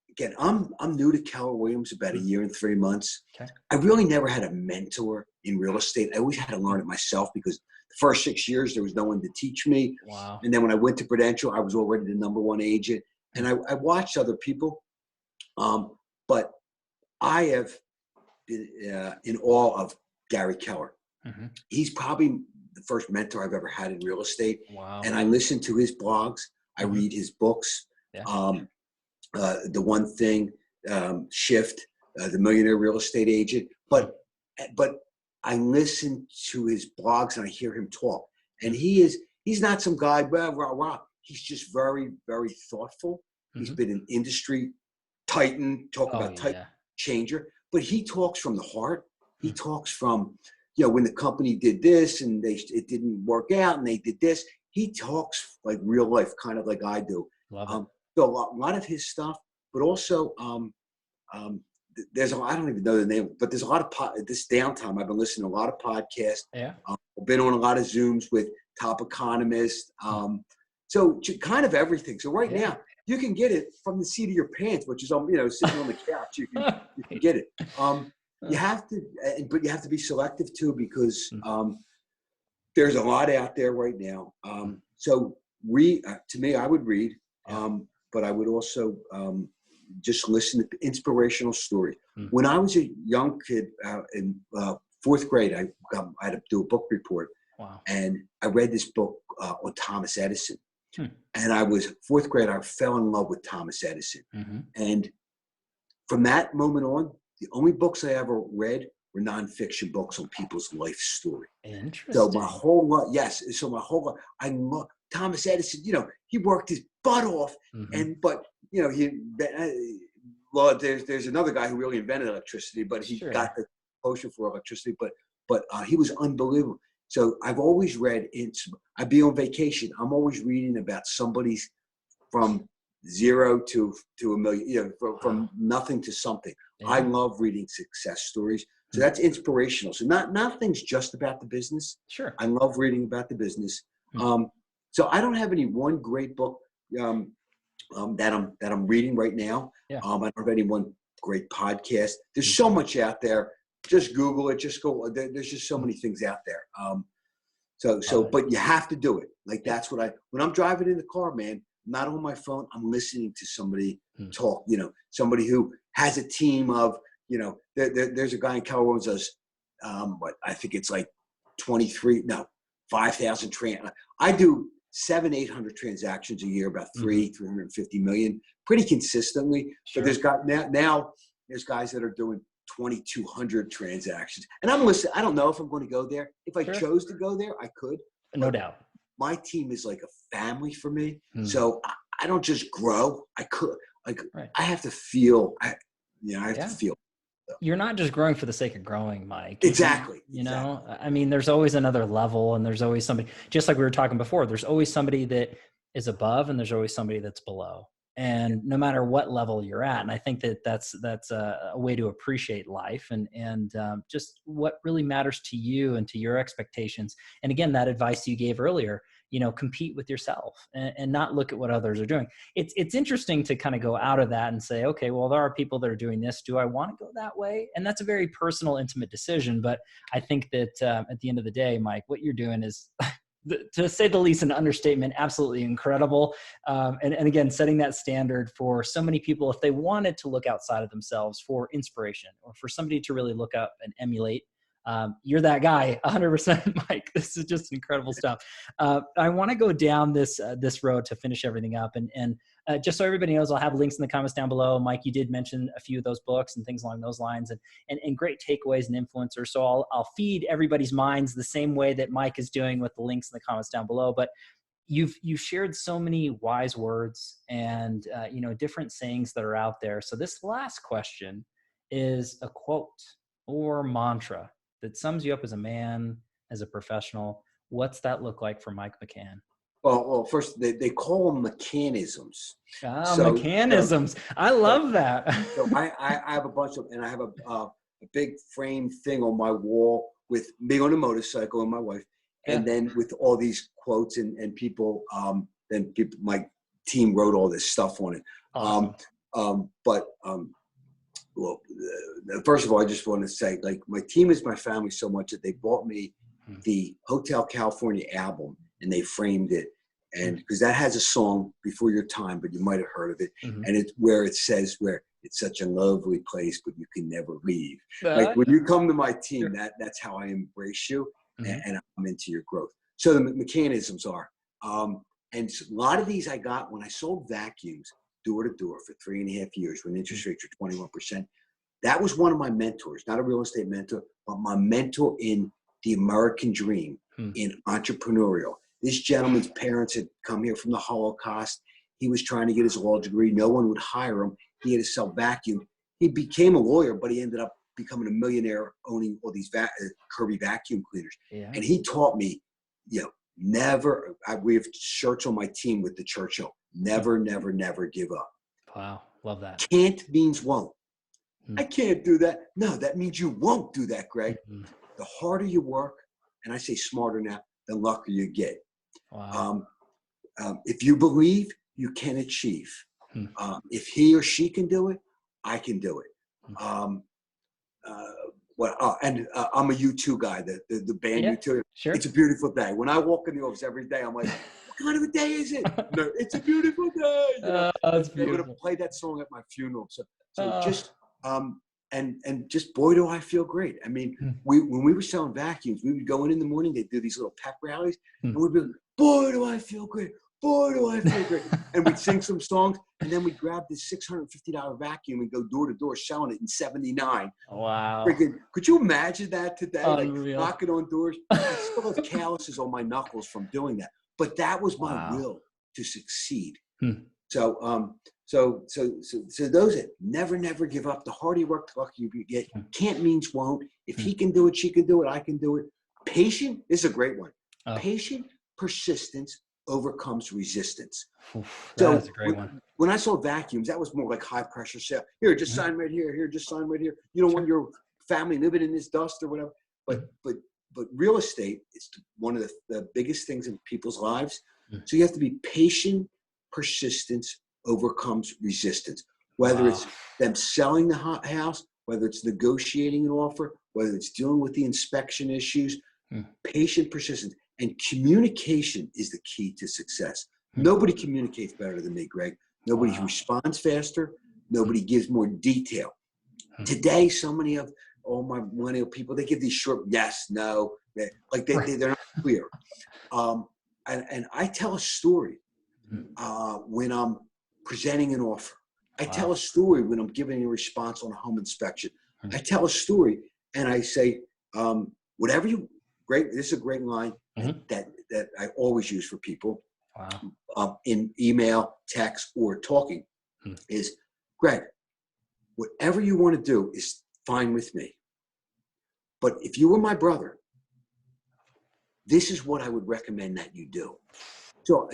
again, I'm new to Keller Williams, about a year and 3 months. Okay. I really never had a mentor in real estate. I always had to learn it myself because the first 6 years there was no one to teach me. Wow. And then when I went to Prudential, I was already the #1 agent, and I watched other people. But I have been in awe of Gary Keller. Mm-hmm. He's probably the first mentor I've ever had in real estate. Wow. And I listen to his blogs. I Mm-hmm. read his books. Yeah. The One Thing, Shift, The Millionaire Real Estate Agent. But I listen to his blogs and I hear him talk. And he's not some guy, rah, rah, rah. He's just very, very thoughtful. Mm-hmm. He's been an industry titan, titan changer. But he talks from the heart. He talks from, when the company did this and it didn't work out and they did this. He talks like real life, kind of like I do. Love it. So a lot of his stuff, but also I don't even know the name, but there's a lot of this downtime. I've been listening to a lot of podcasts. Yeah. I've been on a lot of Zooms with top economists. So kind of everything. So now you can get it from the seat of your pants, which is sitting on the couch. You can get it. You have to, but you have to be selective too, because there's a lot out there right now. So to me, I would read, but I would also just listen to inspirational stories. When I was a young kid in fourth grade, I had to do a book report. Wow. And I read this book on Thomas Edison. And I was fourth grade. I fell in love with Thomas Edison. Mm-hmm. And from that moment on, the only books I ever read were nonfiction books on people's life story. Interesting. So my whole life, I love Thomas Edison. He worked his butt off, but there's another guy who really invented electricity, but he got the potion for electricity. But he was unbelievable. So I've always read. I'd be on vacation. I'm always reading about somebody's from zero to a million. From nothing to something. Yeah. I love reading success stories. So that's inspirational. So nothing's just about the business. Sure. I love reading about the business. So I don't have any one great book that I'm reading right now. Yeah. I don't have any one great podcast. There's so much out there. Just Google it. Just go. There's just so many things out there. But you have to do it. Like that's when I'm driving in the car, man, I'm not on my phone. I'm listening to somebody talk. Somebody who has a team of. There's a guy in California who does, I think it's like 5,000 I do 700-800 transactions a year, about 350 million, pretty consistently. Sure. But there's guys that are doing 2,200 transactions, and I'm listening. I don't know if I'm going to go there. If I chose to go there, I could. No doubt. My team is like a family for me, so I don't just grow. I could, I have to feel. I have to feel. You're not just growing for the sake of growing, Mike. Exactly. I mean, there's always another level, and there's always somebody, just like we were talking before, there's always somebody that is above and there's always somebody that's below. And no matter what level you're at. And I think that's a way to appreciate life and just what really matters to you and to your expectations. And again, that advice you gave earlier, compete with yourself and not look at what others are doing. It's interesting to kind of go out of that and say, okay, well, there are people that are doing this. Do I want to go that way? And that's a very personal, intimate decision. But I think that at the end of the day, Mike, what you're doing is to say the least, an understatement, absolutely incredible. And again, setting that standard for so many people, if they wanted to look outside of themselves for inspiration or for somebody to really look up and emulate, you're that guy, 100%, Mike. This is just incredible stuff. I want to go down this road to finish everything up. And just so everybody knows, I'll have links in the comments down below. Mike, you did mention a few of those books and things along those lines and great takeaways and influencers. So I'll feed everybody's minds the same way that Mike is doing with the links in the comments down below. But you've shared so many wise words and different sayings that are out there. So this last question is a quote or mantra that sums you up as a man, as a professional. What's that look like for Mike McCann? Well, first they call them mechanisms. Mechanisms. I love that. So I have a bunch of, and I have a big frame thing on my wall with me on a motorcycle and my wife, and then with all these quotes and people. My team wrote all this stuff on it. Awesome. Well, first of all, I just want to say, like, my team is my family so much that they bought me the Hotel California album and they framed it. And because that has a song, Before Your Time, but you might have heard of it. And it's where it says, where it's such a lovely place, but you can never leave. Like when you come to my team, that's how I embrace you, and I'm into your growth. So the mechanisms are, and a lot of these I got when I sold vacuums door to door for 3.5 years when interest rates were 21%. That was one of my mentors, not a real estate mentor, but my mentor in the American dream, in entrepreneurial. This gentleman's parents had come here from the Holocaust. He was trying to get his law degree. No one would hire him. He had to sell vacuum. He became a lawyer, but he ended up becoming a millionaire owning all these Kirby vacuum cleaners. Yeah. And he taught me, never, we have shirts on my team with the Churchill, never, never, never give up. Wow. Love that. Can't means won't. I can't do that. No, that means you won't do that, Greg. The harder you work, and I say smarter now, the luckier you get. Wow. If you believe, you can achieve. If he or she can do it, I can do it. I'm a U2 guy, the band U2. Sure. It's a beautiful day. When I walk in the office every day, I'm like, what kind of a day is it? No, it's a beautiful day. That's beautiful. I'm going to play that song at my funeral. So just and just boy, do I feel great. I mean, when we were selling vacuums, we would go in the morning. They'd do these little pep rallies, and we'd be like, boy, do I feel great. Boy, do I feel great. And we'd sing some songs, and then we'd grab this $650 vacuum and go door to door selling it in '79. Wow. Freaking, could you imagine that today? Unreal. Like knocking on doors. I still have calluses on my knuckles from doing that. But that was my will to succeed. So those that never give up. The harder you work, the luckier you get. Can't means won't. If he can do it, she can do it, I can do it. Patient is a great one. Patient persistence overcomes resistance. That's a great one. When I sold vacuums, that was more like high pressure sale. Here, just sign right here. Here, just sign right here. You don't want your family living in this dust or whatever. But real estate is one of the biggest things in people's lives. So you have to be patient. Persistence overcomes resistance. Whether it's them selling the house, whether it's negotiating an offer, whether it's dealing with the inspection issues, patient persistence. And communication is the key to success. Nobody communicates better than me, Greg. Nobody responds faster. Nobody gives more detail. Today, so many of all my millennial people, they give these short yes, no, they're not clear. And I tell a story when I'm presenting an offer. I tell a story when I'm giving a response on a home inspection. I tell a story and I say, whatever you, great, this is a great line that I always use for people in email, text, or talking is, Greg, whatever you want to do is fine with me. But if you were my brother, this is what I would recommend that you do. So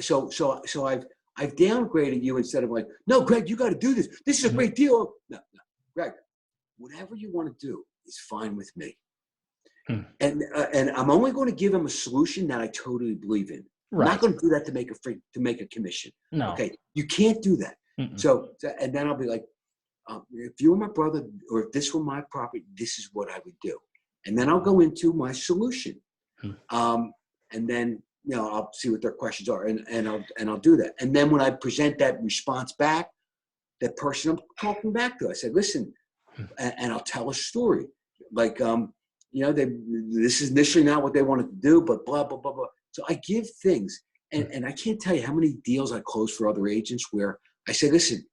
I've downgraded you instead of like, no, Greg, you got to do this. This is a great deal. No, Greg, whatever you want to do is fine with me. And I'm only going to give him a solution that I totally believe in. Right. I'm not going to do that to make a commission. No. Okay. You can't do that. So and then I'll be like, if you were my brother or if this were my property, this is what I would do. And then I'll go into my solution. And then, I'll see what their questions are and I'll do that. And then when I present that response back, that person I'm talking back to, I said, listen, and I'll tell a story. Like, this is initially not what they wanted to do, but blah, blah, blah, blah. So I give things. And I can't tell you how many deals I close for other agents where I say, listen,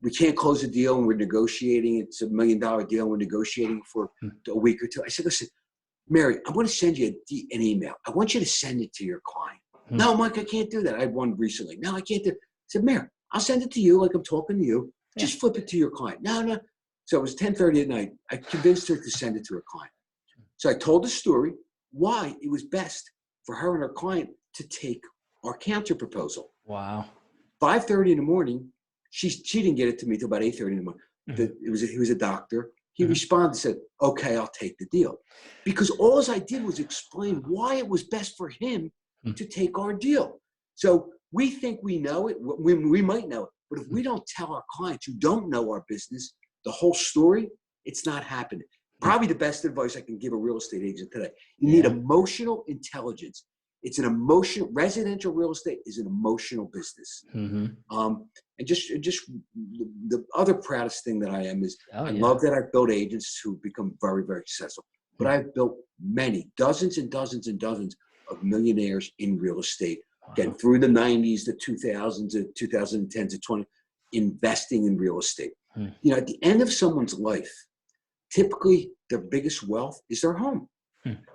we can't close a deal and we're negotiating. It's $1 million deal. And we're negotiating for a week or two. I said, listen, Mary, I'm going to send you an email. I want you to send it to your client. No, Mike, I can't do that. I had one recently. No, I can't do it. I said, Mary, I'll send it to you like I'm talking to you. Just flip it to your client. No. So it was 10:30 at night. I convinced her to send it to her client. So I told the story why it was best for her and her client to take our counter proposal. Wow. 5:30 in the morning, she didn't get it to me till about 8:30 in the morning. He was a doctor. He responded and said, okay, I'll take the deal. Because all I did was explain why it was best for him to take our deal. So we think we know it. We might know it. But if we don't tell our clients who don't know our business the whole story, it's not happening. Probably the best advice I can give a real estate agent today. You need emotional intelligence. It's an emotional, residential real estate is an emotional business. Mm-hmm. And just the other proudest thing that I am is I love that I've built agents who become very, very successful. But I've built many, dozens and dozens and dozens of millionaires in real estate. Again, through the 90s, the 2000s, the 2010s, the 20s, investing in real estate. You know, at the end of someone's life, typically their biggest wealth is their home.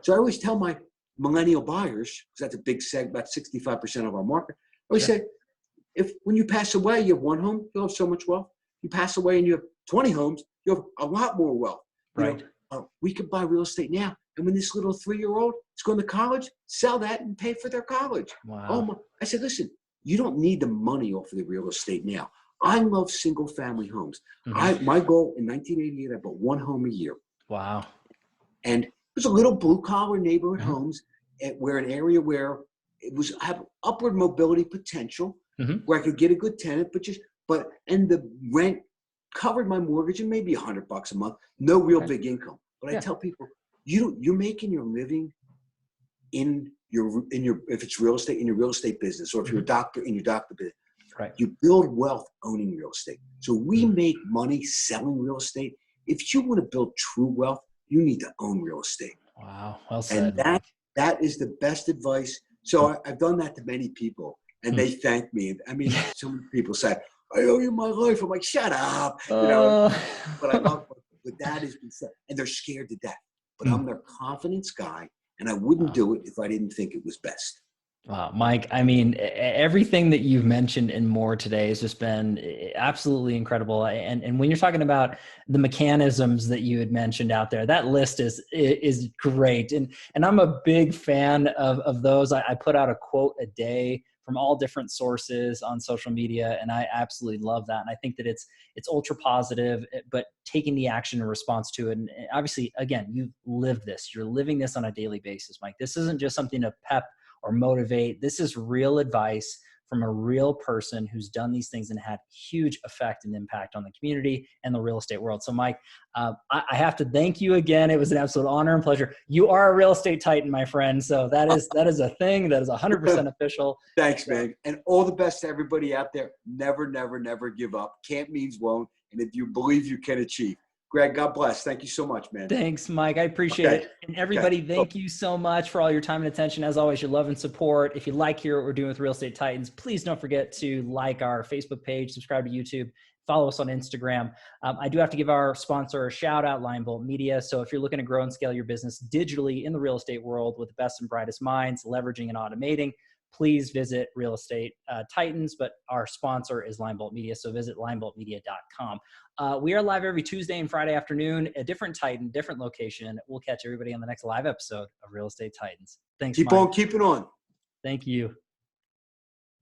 So I always tell my millennial buyers, because that's a big segment, about 65% of our market, I always say, if when you pass away, you have one home, you'll have so much wealth. You pass away and you have 20 homes, you'll have a lot more wealth. Right. We could buy real estate now. And when this little 3-year-old is going to college, sell that and pay for their college. Wow. I said, listen, you don't need the money off of the real estate now. I love single family homes. My goal in 1988, I bought one home a year. Wow. And it was a little blue collar neighborhood homes where an area where it was have upward mobility potential, where I could get a good tenant, and the rent covered my mortgage and maybe $100 a month, no real big income. But I tell people, you're making your living in your if it's real estate, in your real estate business, or if you're a doctor in your doctor business. Right. You build wealth owning real estate. So we make money selling real estate. If you want to build true wealth, you need to own real estate. Wow. Well said. And that is the best advice. So I've done that to many people, and they thank me. I mean, some people say, I owe you my life. I'm like, shut up. You know, but I love but that has been said. And they're scared to death. But I'm their confidence guy, and I wouldn't do it if I didn't think it was best. Wow, Mike, I mean, everything that you've mentioned and more today has just been absolutely incredible. And when you're talking about the mechanisms that you had mentioned out there, that list is great. And I'm a big fan of those. I put out a quote a day from all different sources on social media, and I absolutely love that. And I think that it's ultra positive, but taking the action in response to it. And obviously, again, you've lived this. You're living this on a daily basis, Mike. This isn't just something to pep or motivate. This is real advice from a real person who's done these things and had huge effect and impact on the community and the real estate world. So Mike, I have to thank you again. It was an absolute honor and pleasure. You are a real estate titan, my friend. So that is a thing that is 100% official. Thanks, man. And all the best to everybody out there. Never, never, never give up. Can't means won't. And if you believe, you can achieve. Greg, God bless. Thank you so much, man. Thanks, Mike. I appreciate it. And everybody, thank you so much for all your time and attention. As always, your love and support. If you like hear what we're doing with Real Estate Titans, please don't forget to like our Facebook page, subscribe to YouTube, follow us on Instagram. I do have to give our sponsor a shout out, Lionbolt Media. So if you're looking to grow and scale your business digitally in the real estate world with the best and brightest minds, leveraging and automating, please visit Real Estate Titans, but our sponsor is Lionbolt Media, so visit lionboltmedia.com. We are live every Tuesday and Friday afternoon, a different Titan, different location. We'll catch everybody on the next live episode of Real Estate Titans. Thanks, Keep Mike. on keeping on. Thank you.